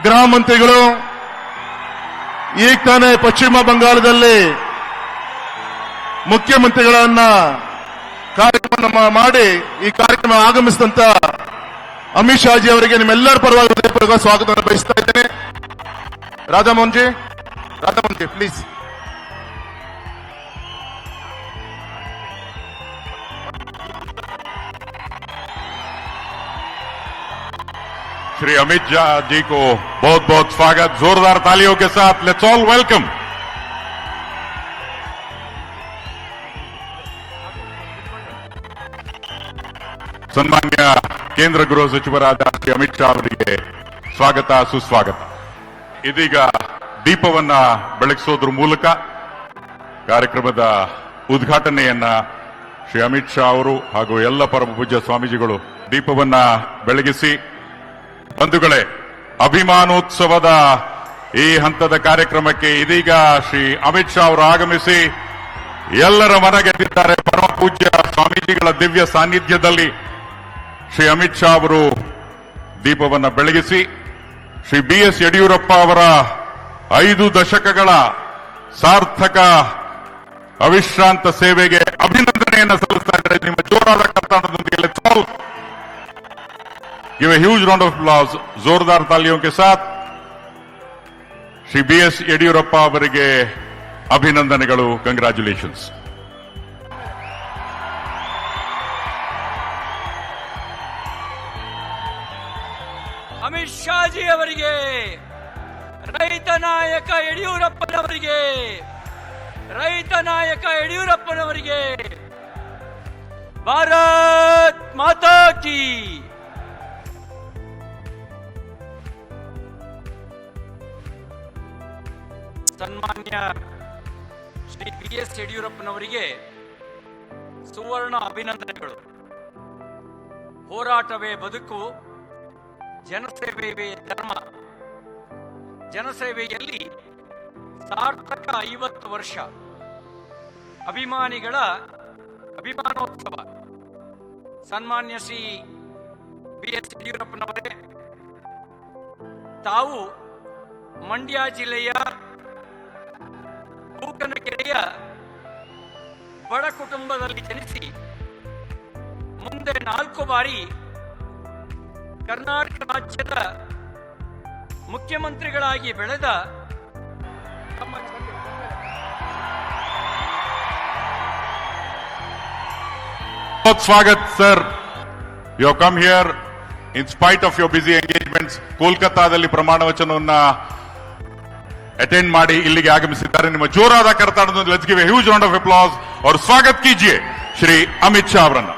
ಗೃಹ ಮಂತ್ರಿಗಳು ಈಗ ತಾನೇ ಪಶ್ಚಿಮ ಬಂಗಾಳದಲ್ಲಿ ಮುಖ್ಯಮಂತ್ರಿಗಳನ್ನ ಕಾರ್ಯಕ್ರಮ ಮಾಡಿ ಈ ಕಾರ್ಯಕ್ರಮ ಆಗಮಿಸಿದಂತ ಅಮಿತ್ ಶಾ ಜಿ ಅವರಿಗೆ ನಿಮ್ಮೆಲ್ಲರ ಪರವಾಗಿ ಹೃದಯಪೂರ್ವಕ ಸ್ವಾಗತವನ್ನು ಬಯಸ್ತಾ ಇದ್ದೇನೆ. ರಾಧಾಮೋಹನ್ ಜಿ ಪ್ಲೀಸ್. श्री अमित शाह जी को बहुत बहुत स्वागत. जोरदार तालियों के साथ लेट्स ऑल वेलकम. ಸನ್ಮಾನ್ಯ ಕೇಂದ್ರ ಗೃಹ ಸಚಿವರಾದ ಶ್ರೀ ಅಮಿತ್ ಶಾ ಅವರಿಗೆ ಸ್ವಾಗತ ಸುಸ್ವಾಗತ. ಇದೀಗ ದೀಪವನ್ನ ಬೆಳಗಿಸೋದ್ರ ಮೂಲಕ ಕಾರ್ಯಕ್ರಮದ ಉದ್ಘಾಟನೆಯನ್ನ ಶ್ರೀ ಅಮಿತ್ ಶಾ ಅವರು ಹಾಗೂ ಎಲ್ಲ ಪರಮ ಪೂಜ್ಯ ಸ್ವಾಮೀಜಿಗಳು ದೀಪವನ್ನ ಬೆಳಗಿಸಿ, ಬಂಧುಗಳೇ, ಅಭಿಮಾನೋತ್ಸವದ ಈ ಹಂತದ ಕಾರ್ಯಕ್ರಮಕ್ಕೆ ಇದೀಗ ಶ್ರೀ ಅಮಿತ್ ಶಾ ಅವರು ಆಗಮಿಸಿ ಎಲ್ಲರ ಮನಗೆದ್ದಿದ್ದಾರೆ. ಪರಮ ಪೂಜ್ಯ ಸ್ವಾಮೀಜಿಗಳ ದಿವ್ಯ ಸಾನ್ನಿಧ್ಯದಲ್ಲಿ ಶ್ರೀ ಅಮಿತ್ ಶಾ ಅವರು ದೀಪವನ್ನು ಬೆಳಗಿಸಿ ಶ್ರೀ BS ಯಡಿಯೂರಪ್ಪ ಅವರ 5 ದಶಕಗಳ ಸಾರ್ಥಕ ಅವಿಶ್ರಾಂತ ಸೇವೆಗೆ ಅಭಿನಂದನೆಯನ್ನು ಸಲ್ಲಿಸ್ತಾ ಇದ್ದಾರೆ. ನಿಮ್ಮ ಜೋರಾದ ಕರ್ನಾಟಕದೊಂದಿಗೆ let's all give a huge round of applause. जोरदार तालियों के साथ श्री BS ಯಡಿಯೂರಪ್ಪ ಅವರಿಗೆ ಅಭಿನಂದನೆಗಳು. ಕಂಗ್ರಾಚ್ಯುಲೇಷನ್ಸ್. ಅಮಿತ್ ಶಾ ಜಿ ಅವರಿಗೆ, ರೈತ ನಾಯಕ ಯಡಿಯೂರಪ್ಪನವರಿಗೆ, ರೈತ ನಾಯಕ ಯಡಿಯೂರಪ್ಪನವರಿಗೆ ಭಾರತ್ ಮಾತಾ ಕಿ. ಸನ್ಮಾನ್ಯ ಶ್ರೀ BS ಯಡಿಯೂರಪ್ಪನವರಿಗೆ ಸುವರ್ಣ ಅಭಿನಂದನೆಗಳು. ಹೋರಾಟವೇ ಬದುಕು, ಜನಸೇವೆಯೇ ಧರ್ಮ. ಜನಸೇವೆಯಲ್ಲಿ ಸಾರ್ಥಕ 50 ವರ್ಷ. ಅಭಿಮಾನಿಗಳ ಅಭಿಮಾನೋತ್ಸವ. ಸನ್ಮಾನ್ಯ ಶ್ರೀ BS ಯಡಿಯೂರಪ್ಪನವರೇ, ತಾವು ಮಂಡ್ಯ ಜಿಲ್ಲೆಯ ಬೂಕನಕೆರೆಯ ಬಡ ಕುಟುಂಬದಲ್ಲಿ ಜನಿಸಿ ಮುಂದೆ 4 ಬಾರಿ ಕರ್ನಾಟಕ ರಾಜ್ಯದ ಮುಖ್ಯಮಂತ್ರಿಗಳಾಗಿ ಬೆಳೆದ ಸ್ವಾಗತ್ sir. You have come here in spite of your busy engagements. ಕೋಲ್ಕತ್ತಾದಲ್ಲಿ ಪ್ರಮಾಣ ವಚನವನ್ನ अटेंड ಮಾಡಿ ಇಲ್ಲಿಗೆ ಆಗಮಿಸಿದ್ದಾರೆ. ನಿಮ್ಮ ಜೋರಾದ ಕರ್ನಾಟಕದ let's give A huge round of applause और स्वागत कीजिए श्री अमित शाह ಅವರನ್ನು.